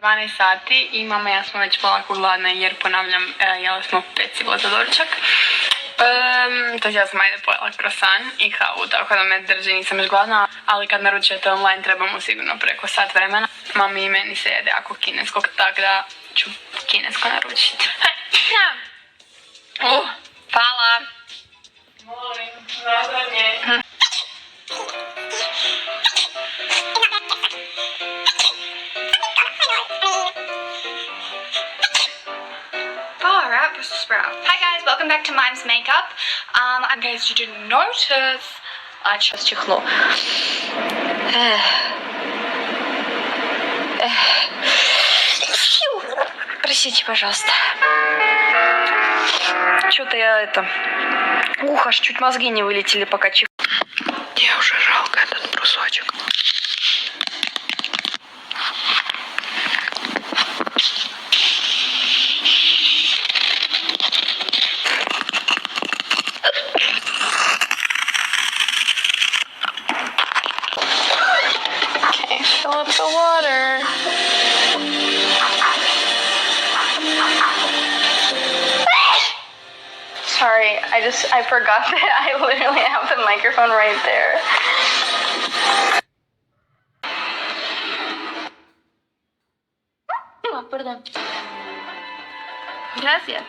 12 sati i mama i ja smo već polako gladne jer ponavljam, jela smo pecivo za doručak. To ja sam ajde pojela krosan i kavu, tako da me drži, nisam još gladna, ali kad naručujete online trebamo sigurno preko sat vremena. Mami i meni se jede ako kineskog, tako da ću kinesko naručiti. Hvala! Molim, zadanje. Alright, Bristol Sprout. Hi guys, welcome back to Mime's Makeup. In case you didn't notice, I chose чехло. Простите, пожалуйста. Что-то я Ух, аж чуть мозги не вылетели, пока чих. Мне уже жалко этот брусочек. Okay, fill up the water. Sorry, I forgot that I literally have the microphone right there. Oh, perdón. Gracias.